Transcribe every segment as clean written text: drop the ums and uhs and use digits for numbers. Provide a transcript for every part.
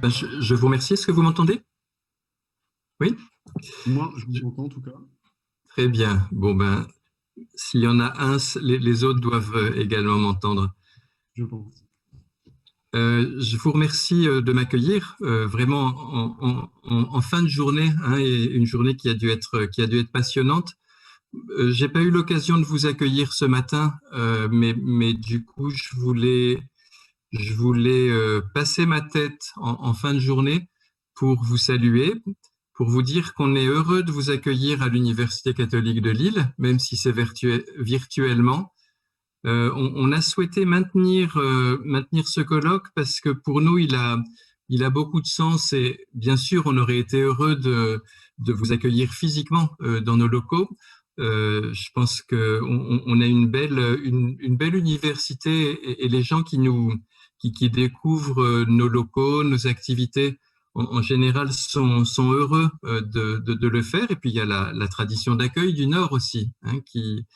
Ben, je vous remercie. Est-ce que vous m'entendez? Oui? Moi, je vous entends en tout cas, Très bien. Bon, ben, s'il y en a un, les autres doivent également m'entendre. je pense. Je vous remercie de m'accueillir vraiment en fin de journée, hein, et une journée qui a dû être passionnante. J'ai pas eu l'occasion de vous accueillir ce matin, mais du coup, je voulais passer ma tête en fin de journée pour vous saluer, pour vous dire qu'on est heureux de vous accueillir à l'Université catholique de Lille, même si c'est virtuellement. On a souhaité maintenir ce colloque parce que pour nous, il a beaucoup de sens et bien sûr, on aurait été heureux de vous accueillir physiquement dans nos locaux. Je pense qu'on a une belle université et les gens qui découvrent nos locaux, nos activités, en général, sont heureux de le faire. Et puis, il y a la tradition d'accueil du Nord aussi, hein, qui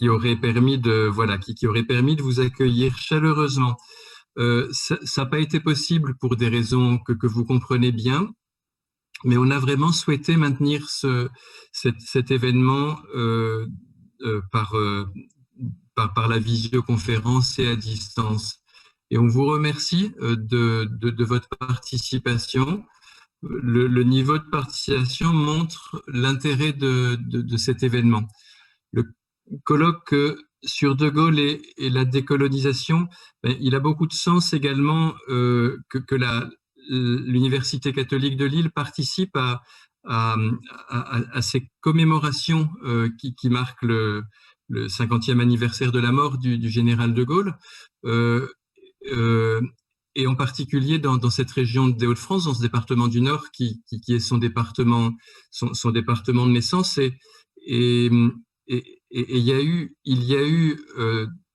aurait permis de vous accueillir chaleureusement. Ça n'a pas été possible pour des raisons que vous comprenez bien, mais on a vraiment souhaité maintenir cet événement par la visioconférence et à distance. Et on vous remercie de votre participation. Le niveau de participation montre l'intérêt de cet événement. Le colloque sur De Gaulle et la décolonisation, ben, il a beaucoup de sens également que l'Université catholique de Lille participe à, à ces commémorations qui marquent le 50e anniversaire de la mort du général de Gaulle. Euh, euh, et en particulier dans cette région des Hauts-de-France, dans ce département du Nord, qui est son département de naissance. Et, et il y a eu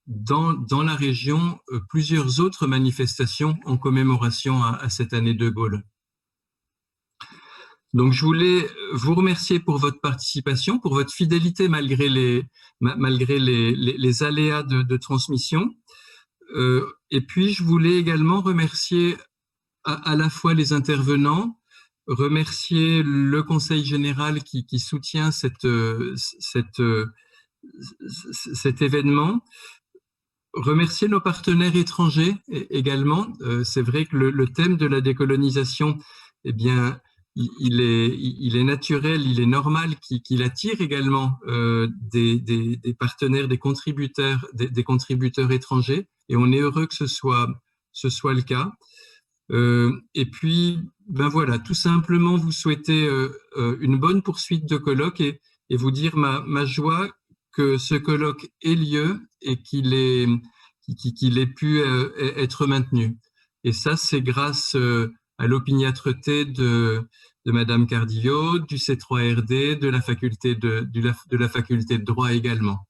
dans la région plusieurs autres manifestations en commémoration à cette année de Gaulle. Donc, je voulais vous remercier pour votre participation, pour votre fidélité malgré les aléas de transmission. Et puis, je voulais également remercier à la fois les intervenants, remercier le Conseil général qui soutient cet événement, remercier nos partenaires étrangers également. C'est vrai que le thème de la décolonisation, eh bien, il est naturel, il est normal qu'il attire également des partenaires, des contributeurs étrangers, et on est heureux que ce soit le cas. Et puis, ben voilà, tout simplement vous souhaiter une bonne poursuite de colloque et vous dire ma joie que ce colloque ait lieu et qu'il ait pu être maintenu. Et ça, c'est grâce à l'opiniâtreté de Madame Cardillo, du C3RD, de la faculté de droit également.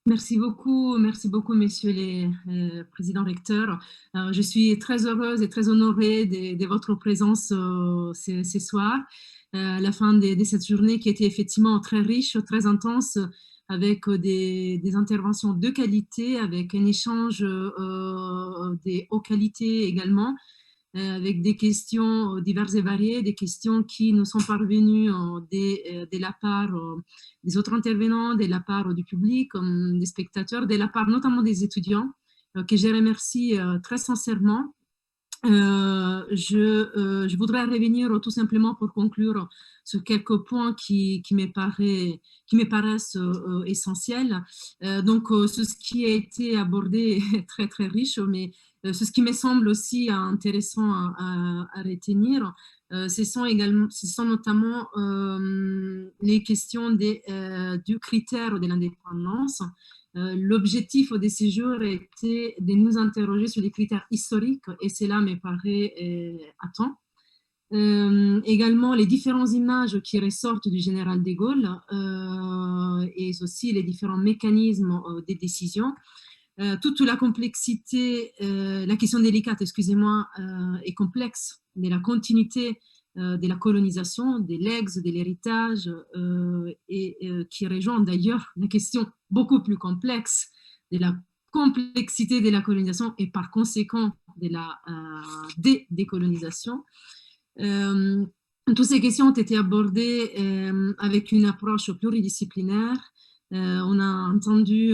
Merci beaucoup, messieurs les présidents recteurs. Je suis très heureuse et très honorée de votre présence ce soir, à la fin de cette journée qui était effectivement très riche, très intense, avec des interventions de qualité, avec un échange de haute qualité également, avec des questions diverses et variées, des questions qui nous sont parvenues de la part des autres intervenants, de la part du public, des spectateurs, de la part notamment des étudiants, que je remercie très sincèrement. Je voudrais revenir tout simplement pour conclure sur quelques points qui me paraissent essentiels. Donc, ce qui a été abordé est très, très riche, mais ce qui me semble aussi intéressant à retenir, ce sont notamment les questions du critère de l'indépendance. L'objectif de ces jours était de nous interroger sur les critères historiques et cela me paraît à temps. Également, les différentes images qui ressortent du général de Gaulle et aussi les différents mécanismes des décisions. Toute la complexité, la question délicate, excusez-moi, et complexe de la continuité de la colonisation, des legs, de l'héritage, et qui rejoint d'ailleurs la question beaucoup plus complexe de la complexité de la colonisation et par conséquent de la décolonisation. Toutes ces questions ont été abordées avec une approche pluridisciplinaire. On a entendu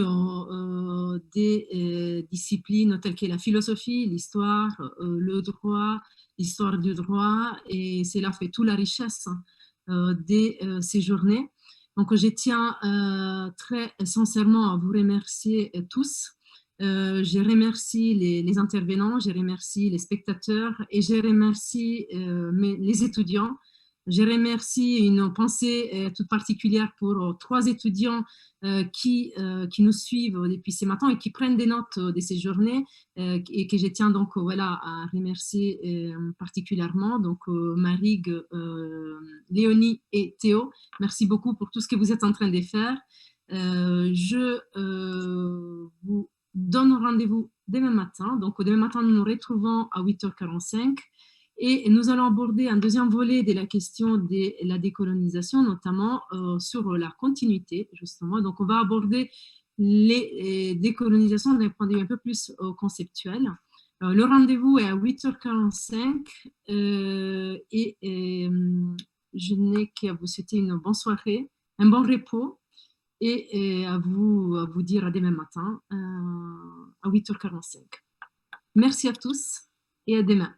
des disciplines telles que la philosophie, l'histoire, le droit, l'histoire du droit, et cela fait toute la richesse de ces journées. Donc, je tiens très sincèrement à vous remercier tous. Je remercie les intervenants, je remercie les spectateurs et je remercie les étudiants. Je remercie une pensée toute particulière pour 3 étudiants qui nous suivent depuis ce matin et qui prennent des notes de ces journées et que je tiens donc voilà, à remercier particulièrement. Donc Marig, Léonie et Théo, merci beaucoup pour tout ce que vous êtes en train de faire. Je vous donne rendez-vous demain matin. Donc, demain matin, nous nous retrouvons à 8h45 et nous allons aborder un deuxième volet de la question de la décolonisation, notamment sur la continuité, justement. Donc, on va aborder les décolonisations d'un point de vue un peu plus conceptuel. Le rendez-vous est à 8h45 je n'ai qu'à vous souhaiter une bonne soirée, un bon repos et à vous dire à demain matin à 8h45. Merci à tous et à demain.